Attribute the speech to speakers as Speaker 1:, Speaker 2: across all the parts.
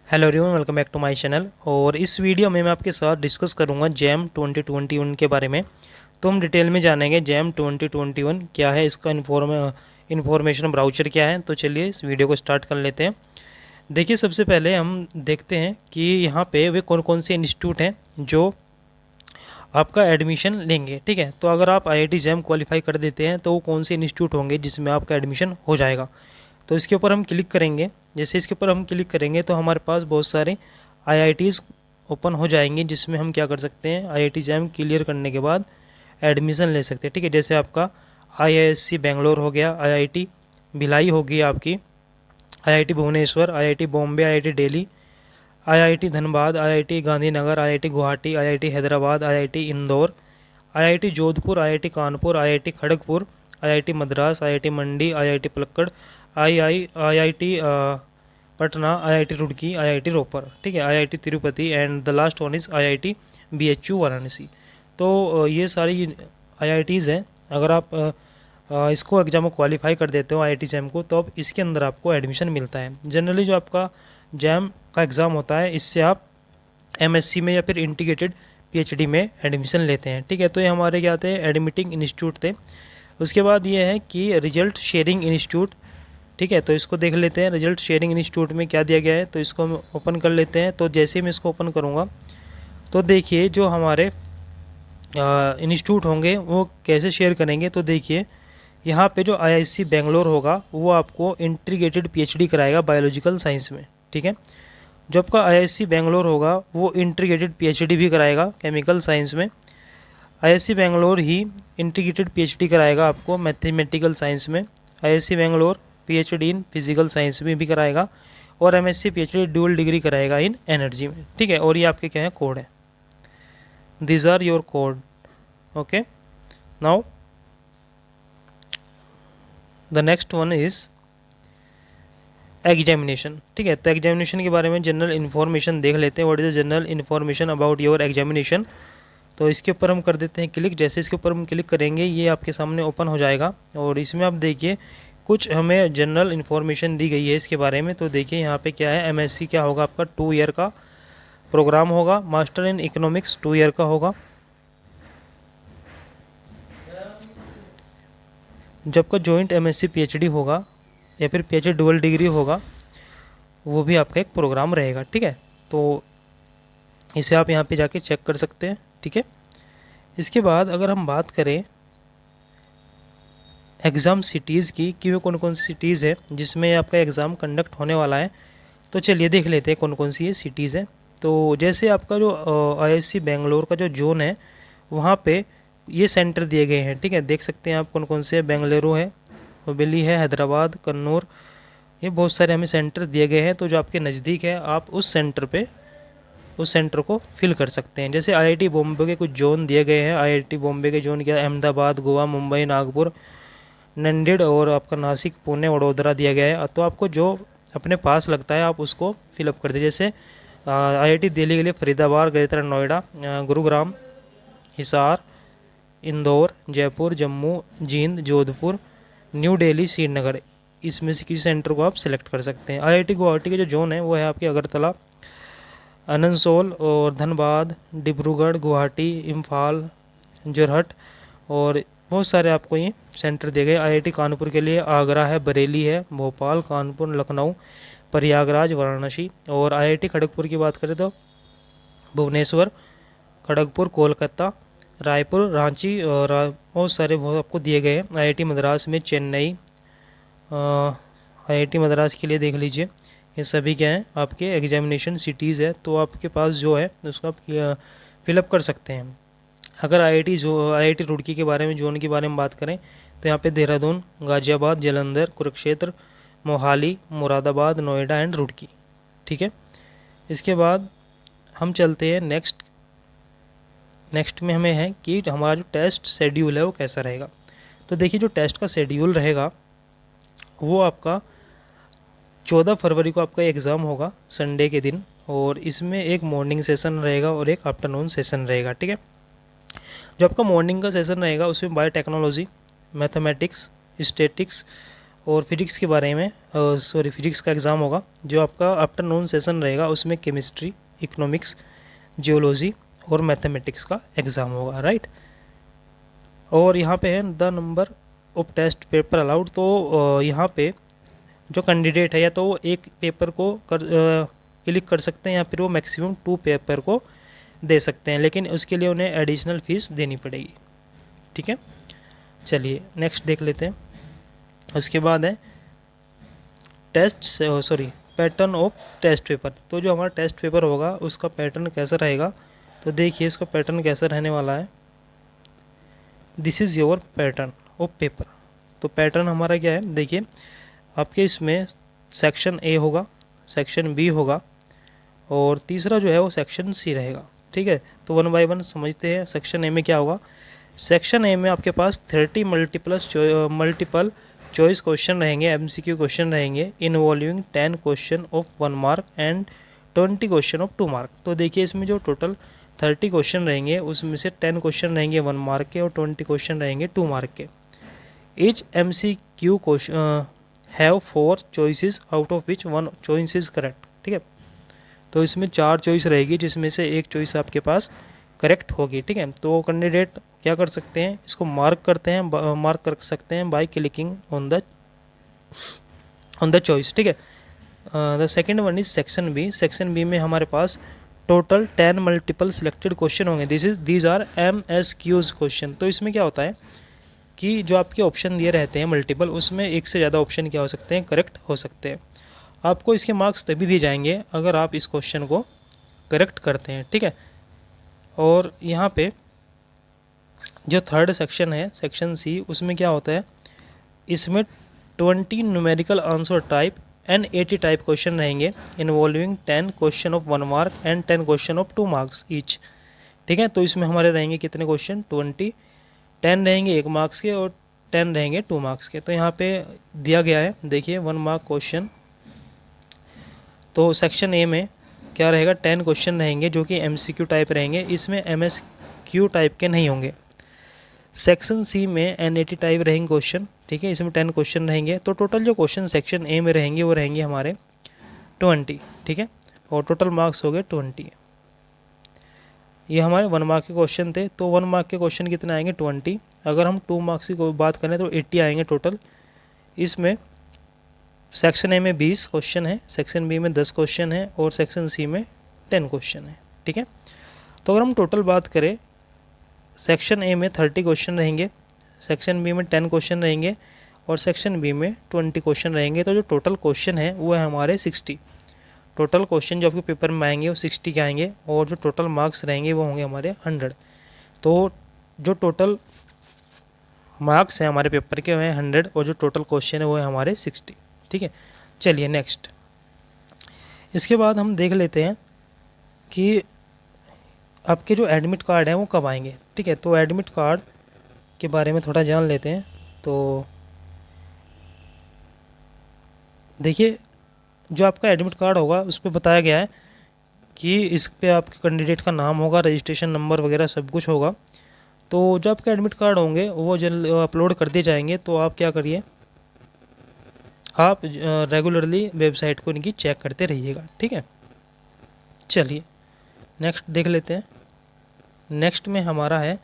Speaker 1: Hello everyone, welcome back to my channel. और इस video में मैं आपके साथ डिस्कस करूंगा जैम 2021 के बारे में। तो हम डिटेल में जानेंगे जैम 2021 क्या है, इसका इन्फॉर्मेशन ब्राउचर क्या है। तो चलिए इस वीडियो को स्टार्ट कर लेते हैं। देखिए, सबसे पहले हम देखते हैं कि यहाँ पे वे कौन कौन से इंस्टीट्यूट हैं जो आपका एडमिशन लेंगे। ठीक है, तो अगर आप IIT जैम क्वालिफाई कर देते हैं तो वो कौन से इंस्टीट्यूट होंगे जिसमें आपका एडमिशन हो जाएगा। तो इसके ऊपर हम क्लिक करेंगे। जैसे इसके ऊपर हम क्लिक करेंगे तो हमारे पास बहुत सारे IITs ओपन हो जाएंगे, जिसमें हम क्या कर सकते हैं, IIT जैम क्लियर करने के बाद एडमिशन ले सकते हैं। ठीक है, जैसे आपका IISc बेंगलोर हो गया, IIT भिलाई होगी आपकी, IIT Bhubaneswar, IIT Bombay, IIT Delhi, IIT Dhanbad, IIT Gandhinagar, IIT Guwahati, IIT Hyderabad, IIT Indore, IIT Jodhpur, IIT Kanpur, IIT Kharagpur, IIT Madras, IIT मंडी, IIT Palakkad, IIT Patna, IIT Roorkee, IIT Ropar. ठीक है, IIT Tirupati and the last one is IIT BHU Varanasi. तो ये सारी IITs हैं। अगर आप इसको एग्ज़ाम को क्वालिफाई कर देते हो IIT जैम को, तो अब इसके अंदर आपको एडमिशन मिलता है। जनरली जो आपका जैम का एग्ज़ाम होता है, इससे आप MSc में या फिर इंटीग्रेटेड PhD में एडमिशन लेते हैं। ठीक है, तो ये हमारे क्या थे, एडमिटिंग इंस्टीट्यूट थे। उसके बाद ये है कि रिजल्ट शेयरिंग इंस्टीट्यूट। ठीक है, तो इसको देख लेते हैं रिजल्ट शेयरिंग इंस्टीट्यूट में क्या दिया गया है। तो इसको हम ओपन कर लेते हैं। तो जैसे ही मैं इसको ओपन करूँगा तो देखिए जो हमारे इंस्टीट्यूट होंगे वो कैसे शेयर करेंगे। तो देखिए यहाँ पे जो IISc बेंगलोर होगा वो आपको इंटीग्रेटेड PhD कराएगा बायोलॉजिकल साइंस में। ठीक है, जो आपका IISc बेंगलोर होगा वो इंटीग्रेटेड PhD भी कराएगा केमिकल साइंस में। IISc बेंगलोर ही इंटीग्रेटेड PhD कराएगा आपको मैथमेटिकल साइंस में। IISc Bangalore PhD in physical science में भी कराएगा, और MSc PhD ड्यूअल डिग्री कराएगा इन एनर्जी में। ठीक है, और ये आपके क्या है, कोड है। These are your code. Okay, now the next one is examination. ठीक है, तो एग्जामिनेशन के बारे में जनरल इन्फॉर्मेशन देख लेते हैं। What is the general information about your examination. तो इसके ऊपर हम कर देते हैं क्लिक। जैसे इसके ऊपर हम क्लिक करेंगे ये आपके सामने ओपन हो जाएगा, और इसमें आप देखिए कुछ हमें जनरल इन्फॉर्मेशन दी गई है इसके बारे में। तो देखिए यहाँ पे क्या है, MSc क्या होगा आपका 2 ईयर का प्रोग्राम होगा, मास्टर इन इकोनॉमिक्स 2 ईयर का होगा। जब का जॉइंट MSc PhD होगा या फिर PhD डुअल डिग्री होगा, वो भी आपका एक प्रोग्राम रहेगा। ठीक है, तो इसे आप यहाँ पे जाके चेक कर सकते हैं। ठीक है, इसके बाद अगर हम बात करें एग्ज़ाम सिटीज़ की कि वे कौन कौन सी सिटीज़ है जिसमें आपका एग्ज़ाम कंडक्ट होने वाला है, तो चलिए देख लेते हैं कौन कौन सी ये सिटीज़ है। तो जैसे आपका जो IISc बेंगलोर का जो जोन है वहाँ पे ये सेंटर दिए गए हैं। ठीक है, देख सकते हैं आप कौन कौन से, बेंगलुरु है, हुबली है, हैदराबाद, कन्नौर, ये बहुत सारे हमें सेंटर दिए गए हैं। तो जो आपके नज़दीक है आप उस सेंटर को फिल कर सकते हैं। जैसे IIT बॉम्बे के कुछ जोन दिए गए हैं। IIT बॉम्बे के जोन क्या, अहमदाबाद, गोवा, मुंबई, नागपुर, नांदेड़ और आपका नासिक, पुणे, वडोदरा दिया गया है। तो आपको जो अपने पास लगता है आप उसको फिलअप कर दीजिए। जैसे IIT दिल्ली के लिए फरीदाबाद, ग्रेटर नोएडा, गुरुग्राम, हिसार, इंदौर, जयपुर, जम्मू, जींद, जोधपुर, न्यू दिल्ली, श्रीनगर, इसमें से किसी सेंटर को आप सिलेक्ट कर सकते हैं। IIT गुवाहाटी के जो जोन है वो है आपके अगरतला, आसनसोल और धनबाद, डिब्रूगढ़, गुवाहाटी, इम्फाल, जोरहट, और बहुत सारे आपको ये सेंटर दिए गए। IIT कानपुर के लिए आगरा है, बरेली है, भोपाल, कानपुर, लखनऊ, प्रयागराज, वाराणसी। और IIT खड़गपुर की बात करें तो भुवनेश्वर, खड़गपुर, कोलकाता, रायपुर, रांची, और बहुत सारे बहुत आपको दिए गए हैं। IIT मद्रास में चेन्नई, IIT मद्रास के लिए देख लीजिए। ये सभी क्या हैं, आपके एग्जामिनेशन सिटीज़ है। तो आपके पास जो है उसको आप फिलअप कर सकते हैं। अगर IIT रुड़की के बारे में, जोन के बारे में बात करें तो यहाँ पे देहरादून, गाजियाबाद, जालंधर, कुरुक्षेत्र, मोहाली, मुरादाबाद, नोएडा एंड रुड़की। ठीक है, इसके बाद हम चलते हैं नेक्स्ट में हमें है कि हमारा जो टेस्ट शेड्यूल है वो कैसा रहेगा। तो देखिए जो टेस्ट का शेड्यूल रहेगा वो आपका 14 फरवरी को आपका एग्ज़ाम होगा संडे के दिन, और इसमें एक मॉर्निंग सेशन रहेगा और एक आफ्टरनून सेशन रहेगा। ठीक है, जो आपका मॉर्निंग का सेशन रहेगा उसमें बायोटेक्नोलॉजी, मैथमेटिक्स, स्टैटिक्स और फिजिक्स के बारे में फिजिक्स का एग्ज़ाम होगा जो आपका आफ्टरनून सेशन रहेगा, उसमें केमिस्ट्री, इकोनॉमिक्स, जियोलॉजी और मैथमेटिक्स का एग्ज़ाम होगा, राइट। और यहाँ पे है the number of test paper allowed, तो यहाँ पे जो कैंडिडेट है या तो वो एक पेपर को क्लिक कर सकते हैं या फिर वो मैक्सिमम 2 पेपर को दे सकते हैं, लेकिन उसके लिए उन्हें एडिशनल फ़ीस देनी पड़ेगी, ठीक है। चलिए नेक्स्ट देख लेते हैं। उसके बाद है पैटर्न ऑफ टेस्ट पेपर। तो जो हमारा टेस्ट पेपर होगा उसका पैटर्न कैसा रहेगा, तो देखिए इसका पैटर्न कैसा रहने वाला है। This is your pattern of paper. तो पैटर्न हमारा क्या है, देखिए आपके इसमें सेक्शन ए होगा, सेक्शन बी होगा और तीसरा जो है वो सेक्शन सी रहेगा, ठीक है। तो 1 बाय 1 समझते हैं। सेक्शन ए में क्या होगा, सेक्शन ए में आपके पास 30 मल्टीपल चॉइस क्वेश्चन रहेंगे, एमसीक्यू क्वेश्चन रहेंगे involving 10 question of 1 mark and 20 question of 2 mark. तो देखिए इसमें जो टोटल 30 क्वेश्चन रहेंगे उसमें से 10 क्वेश्चन रहेंगे 1 मार्क के और 20 क्वेश्चन रहेंगे 2 मार्क के। Each MCQ question have 4 choices out of which 1 choice is correct, ठीक है। तो इसमें 4 चॉइस रहेगी जिसमें से एक चॉइस आपके पास करेक्ट होगी, ठीक है। तो कैंडिडेट क्या कर सकते हैं, इसको मार्क कर सकते हैं by clicking on the choice, ठीक है। The second one is section B. Section B में हमारे पास टोटल 10 मल्टीपल सिलेक्टेड क्वेश्चन होंगे। These are MSQs question. तो इसमें क्या होता है कि जो आपके ऑप्शन दिए रहते हैं मल्टीपल, उसमें एक से ज़्यादा ऑप्शन क्या हो सकते हैं, करेक्ट हो सकते हैं। आपको इसके मार्क्स तभी दिए जाएंगे अगर आप इस क्वेश्चन को करेक्ट करते हैं, ठीक है। और यहाँ पे जो थर्ड सेक्शन है, सेक्शन सी, उसमें क्या होता है, इसमें 20 numerical answer type and 80 type question रहेंगे involving 10 question of 1 mark and 10 question of 2 marks each, ठीक है। तो इसमें हमारे रहेंगे कितने क्वेश्चन, 10 रहेंगे 1 मार्क्स के और 10 रहेंगे 2 मार्क्स के। तो यहाँ पे दिया गया है, देखिए 1 मार्क क्वेश्चन। तो सेक्शन ए में क्या रहेगा, 10 क्वेश्चन रहेंगे जो कि MCQ टाइप रहेंगे, इसमें MSQ टाइप के नहीं होंगे। सेक्शन सी में NAT टाइप रहेंगे क्वेश्चन, ठीक है, इसमें 10 क्वेश्चन रहेंगे। तो टोटल जो क्वेश्चन सेक्शन ए में रहेंगे वो रहेंगे हमारे 20, ठीक है। और टोटल मार्क्स हो गए 20। ये हमारे 1 मार्क के क्वेश्चन थे। तो 1 मार्क के क्वेश्चन कितने आएंगे, 20। अगर हम 2 मार्क्स की बात करें तो 80 आएंगे टोटल। इसमें सेक्शन ए में 20 क्वेश्चन है, सेक्शन बी में 10 क्वेश्चन है और सेक्शन सी में 10 क्वेश्चन है, ठीक है। तो अगर हम टोटल बात करें, सेक्शन ए में 30 क्वेश्चन रहेंगे, सेक्शन बी में 10 क्वेश्चन रहेंगे और सेक्शन बी में 20 क्वेश्चन रहेंगे। तो जो टोटल क्वेश्चन है वो है हमारे 60। टोटल क्वेश्चन जो आपके पेपर में आएंगे वो 60 के आएंगे और जो टोटल मार्क्स रहेंगे वो होंगे हमारे 100। तो जो टोटल मार्क्स हैं हमारे पेपर के वो हैं 100 और जो टोटल क्वेश्चन है वो है हमारे 60, ठीक है। चलिए नेक्स्ट, इसके बाद हम देख लेते हैं कि आपके जो एडमिट कार्ड हैं वो कब आएंगे, ठीक है। तो एडमिट कार्ड के बारे में थोड़ा जान लेते हैं। तो देखिए जो आपका एडमिट कार्ड होगा उस पर बताया गया है कि इस पे आपके कैंडिडेट का नाम होगा, रजिस्ट्रेशन नंबर वगैरह सब कुछ होगा। तो जो आपके एडमिट कार्ड होंगे वो जल्द अपलोड कर दिए जाएंगे। तो आप क्या करिए, आप रेगुलरली वेबसाइट को इनकी चेक करते रहिएगा, ठीक है। चलिए नेक्स्ट देख लेते हैं। नेक्स्ट में हमारा है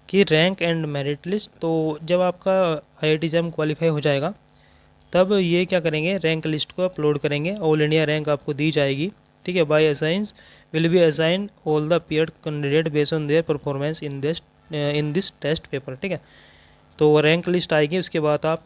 Speaker 1: कि रैंक एंड मेरिट लिस्ट। तो जब आपका IIT एग्ज़ाम क्वालिफाई हो जाएगा तब ये क्या करेंगे, रैंक लिस्ट को अपलोड करेंगे। ऑल इंडिया रैंक आपको दी जाएगी, ठीक है। By assigns will be assign all the paired candidate based on their performance in this test paper, ठीक है। तो रैंक लिस्ट आएगी, उसके बाद आप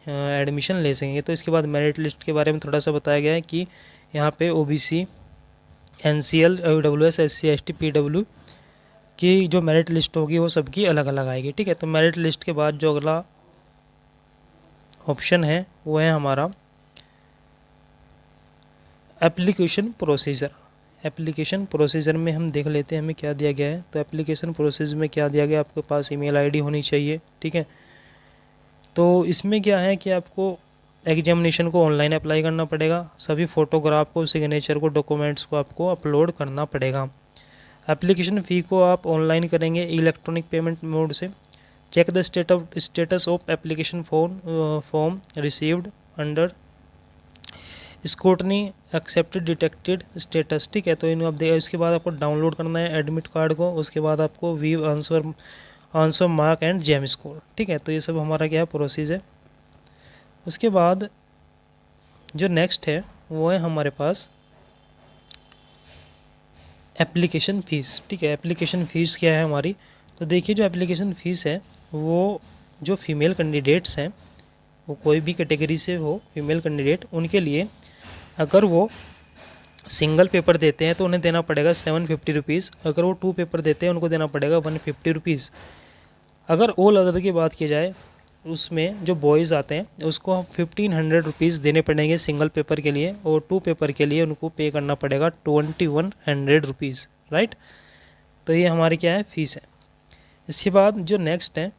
Speaker 1: एडमिशन ले सकेंगे। तो इसके बाद मेरिट लिस्ट के बारे में थोड़ा सा बताया गया है कि यहाँ पे OBC, NCL, EWS, SC, ST, PW की जो मेरिट लिस्ट होगी वो सबकी अलग अलग आएगी, ठीक है। तो मेरिट लिस्ट के बाद जो अगला ऑप्शन है वो है हमारा एप्लीकेशन प्रोसीजर। एप्लीकेशन प्रोसीजर में हम देख लेते हैं हमें क्या दिया गया है। तो एप्लीकेशन प्रोसीजर में क्या दिया गया, आपके पास ईमेल आईडी होनी चाहिए, ठीक है। तो इसमें क्या है कि आपको एग्जामिनेशन को ऑनलाइन अप्लाई करना पड़ेगा, सभी फ़ोटोग्राफ को, सिग्नेचर को, डॉक्यूमेंट्स को आपको अपलोड करना पड़ेगा। एप्लीकेशन फ़ी को आप ऑनलाइन करेंगे इलेक्ट्रॉनिक पेमेंट मोड से। Check the status of application form received under scrutiny accepted detected status. ठीक है, तो इन आप इसके बाद आपको डाउनलोड करना है एडमिट कार्ड को, उसके बाद आपको view answer mark and gem score. ठीक है, तो ये सब हमारा क्या है प्रोसेस है। उसके बाद जो नेक्स्ट है वो है हमारे पास एप्लीकेशन फ़ीस। ठीक है, एप्लीकेशन फ़ीस क्या है हमारी, तो देखिए जो एप्लीकेशन फ़ीस है वो जो फीमेल कैंडिडेट्स हैं, वो कोई भी कैटेगरी से हो फीमेल कैंडिडेट, उनके लिए अगर वो सिंगल पेपर देते हैं तो उन्हें देना पड़ेगा 750 रुपीज़। अगर वो 2 पेपर देते हैं उनको देना पड़ेगा 150 रुपीज़। अगर ऑल अदर की बात की जाए उसमें जो बॉयज़ आते हैं उसको 1500 रुपीज़ देने पड़ेंगे सिंगल पेपर के लिए, और 2 पेपर के लिए उनको पे करना पड़ेगा 2100 रुपीज़। राइट, तो ये हमारी क्या है फ़ीस है। इसके बाद जो नेक्स्ट है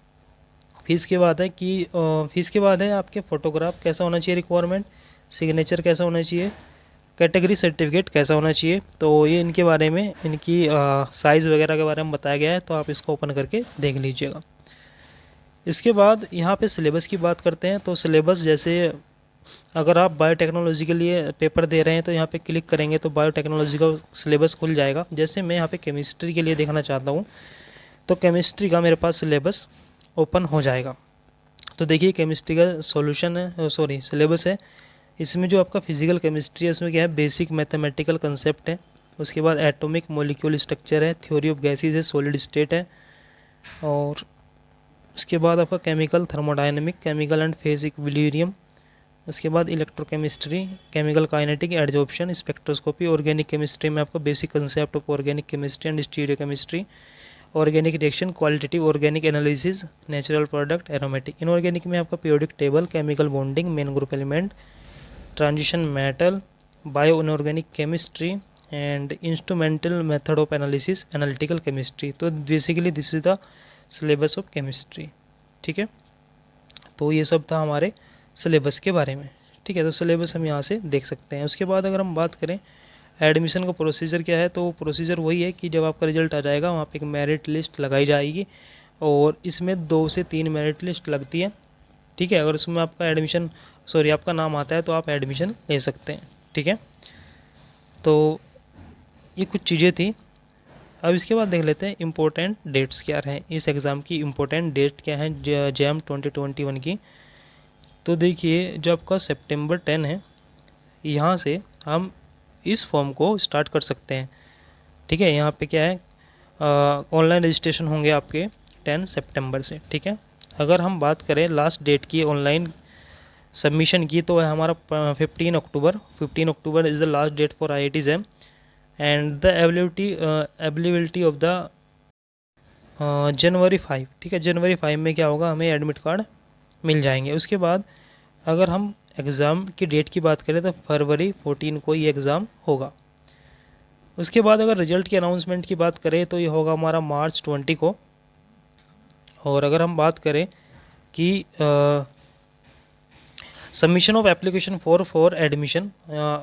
Speaker 1: फ़ीस के बाद है कि फ़ीस के बाद है आपके फ़ोटोग्राफ कैसा होना चाहिए, रिक्वायरमेंट, सिग्नेचर कैसा होना चाहिए, कैटेगरी सर्टिफिकेट कैसा होना चाहिए। तो ये इनके बारे में इनकी साइज़ वगैरह के बारे में बताया गया है, तो आप इसको ओपन करके देख लीजिएगा। इसके बाद यहाँ पे सिलेबस की बात करते हैं। तो सिलेबस जैसे अगर आप बायोटेक्नोलॉजी के लिए पेपर दे रहे हैं तो यहाँ पे क्लिक करेंगे तो बायोटेक्नोलॉजी का सिलेबस खुल जाएगा। जैसे मैं यहाँ पे केमिस्ट्री के लिए देखना चाहता हूँ तो केमिस्ट्री का मेरे पास सिलेबस ओपन हो जाएगा। तो देखिए केमिस्ट्री का सॉल्यूशन है, सॉरी सिलेबस है। इसमें जो आपका फिजिकल केमिस्ट्री है उसमें क्या है, बेसिक मैथमेटिकल कंसेप्ट है, उसके बाद एटॉमिक मॉलिक्यूल स्ट्रक्चर है, थ्योरी ऑफ गैसेस है, सॉलिड स्टेट है, और उसके बाद आपका chemical thermodynamic, chemical and phase equilibrium, उसके बाद electrochemistry, chemical kinetic, adsorption, spectroscopy. Organic chemistry में आपका basic concept of organic chemistry and stereochemistry, organic reaction, qualitative organic analysis, natural product, aromatic. Inorganic में आपका periodic table, chemical bonding, main group element, transition metal, bio inorganic chemistry and instrumental method of analysis, analytical chemistry. तो basically this is the syllabus of chemistry. ठीक है, तो ये सब था हमारे सिलेबस के बारे में। ठीक है, तो सिलेबस हम यहाँ से देख सकते हैं। उसके बाद अगर हम बात करें एडमिशन का प्रोसीजर क्या है, तो प्रोसीजर वही है कि जब आपका रिजल्ट आ जाएगा वहाँ पे एक मेरिट लिस्ट लगाई जाएगी, और इसमें 2 से 3 मेरिट लिस्ट लगती है। ठीक है, अगर उसमें आपका आपका नाम आता है तो आप एडमिशन ले सकते हैं। ठीक है, तो ये कुछ चीज़ें थी। अब इसके बाद देख लेते हैं इम्पोर्टेंट डेट्स क्या हैं, इस एग्ज़ाम की इम्पोर्टेंट डेट क्या है जैम 2021 की। तो देखिए जो आपका सितंबर 10 है, यहाँ से हम इस फॉर्म को स्टार्ट कर सकते हैं। ठीक है, यहाँ पे क्या है ऑनलाइन रजिस्ट्रेशन होंगे आपके 10 सितंबर से। ठीक है, अगर हम बात करें लास्ट डेट की ऑनलाइन सबमिशन की तो है हमारा 15 October. 15 October is the last date for IIT JAM and the availability of the January 5। ठीक है, जनवरी 5 में क्या होगा, हमें एडमिट कार्ड मिल जाएंगे। उसके बाद अगर हम एग्ज़ाम की डेट की बात करें तो फरवरी 14 को ये एग्ज़ाम होगा। उसके बाद अगर रिजल्ट की अनाउंसमेंट की बात करें तो ये होगा हमारा मार्च 20 को। और अगर हम बात करें कि submission of application for admission,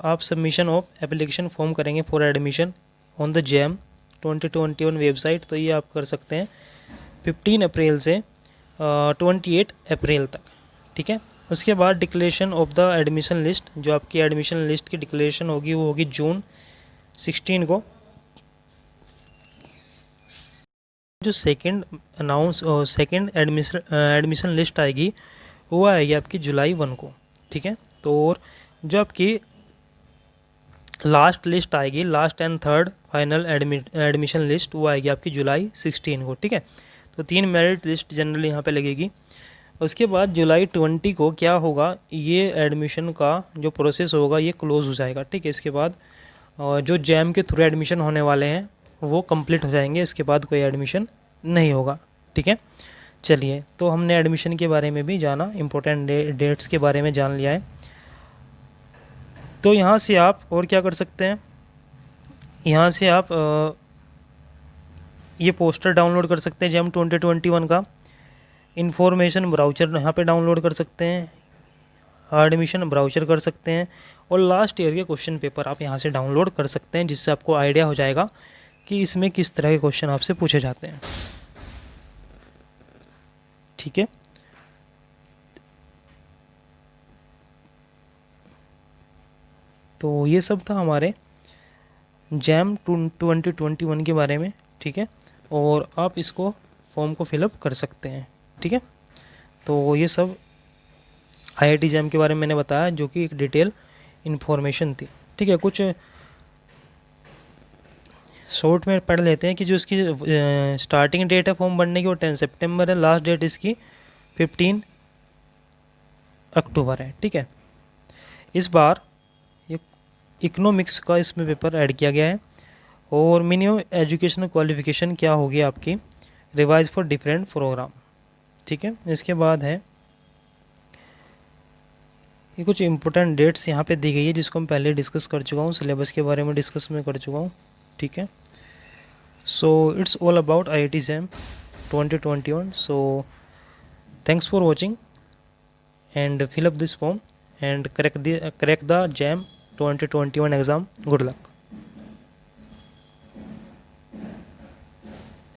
Speaker 1: आप सबमिशन ऑफ एप्लीकेशन फॉर्म करेंगे for admission on the jam 2021 website, तो ये आप कर सकते हैं 15 अप्रैल से 28 अप्रैल तक। ठीक है, उसके बाद declaration of the admission list, जो आपकी एडमिशन लिस्ट की डिक्लेरेशन होगी वो होगी जून 16 को। जो सेकेंड एडमिशन लिस्ट आएगी वो आएगी आपकी जुलाई 1 को। ठीक है, तो और जो आपकी लास्ट लिस्ट आएगी, last and third final admission list, वो आएगी आपकी जुलाई 16 को। ठीक है, तो 3 मेरिट लिस्ट जनरली यहाँ पे लगेगी। उसके बाद जुलाई 20 को क्या होगा, ये एडमिशन का जो प्रोसेस होगा ये क्लोज़ हो जाएगा। ठीक है, इसके बाद जो जैम के थ्रू एडमिशन होने वाले हैं वो कंप्लीट हो जाएंगे, इसके बाद कोई एडमिशन नहीं होगा। ठीक है, चलिए, तो हमने एडमिशन के बारे में भी जाना, इम्पोर्टेंट डेट्स के बारे में जान लिया है। तो यहाँ से आप और क्या कर सकते हैं, यहाँ से आप ये पोस्टर डाउनलोड कर सकते हैं जैम 2021 का। इन्फॉर्मेशन ब्राउचर यहाँ पे डाउनलोड कर सकते हैं, एडमिशन ब्राउचर कर सकते हैं, और लास्ट ईयर के क्वेश्चन पेपर आप यहाँ से डाउनलोड कर सकते हैं, जिससे आपको आइडिया हो जाएगा कि इसमें किस तरह के क्वेश्चन आपसे पूछे जाते हैं। ठीक है। तो ये सब था हमारे जैम 2021 के बारे में, ठीक है। और आप इसको फॉर्म को फिलअप कर सकते हैं, ठीक है। तो ये सब IIT जैम के बारे में मैंने बताया, जो कि एक डिटेल इन्फॉर्मेशन थी, ठीक है। कुछ शॉर्ट में पढ़ लेते हैं कि जो इसकी स्टार्टिंग डेट है फॉर्म भरने की वो 10 सितंबर है, लास्ट डेट इसकी 15 अक्टूबर है, ठीक है। इस बार ये इकोनॉमिक्स का इसमें पेपर ऐड किया गया है। और मिनिमम एजुकेशनल क्वालिफिकेशन क्या होगी आपकी, रिवाइज फॉर डिफरेंट प्रोग्राम, ठीक है। इसके बाद है ये कुछ इंपॉर्टेंट डेट्स यहाँ पे दी गई है, जिसको मैं पहले डिस्कस कर चुका हूँ, सिलेबस के बारे में डिस्कस मैं कर चुका हूँ, ठीक है। So it's all about IIT JAM 2021. So thanks for watching and fill up this form and crack the JAM 2021 exam. Good luck.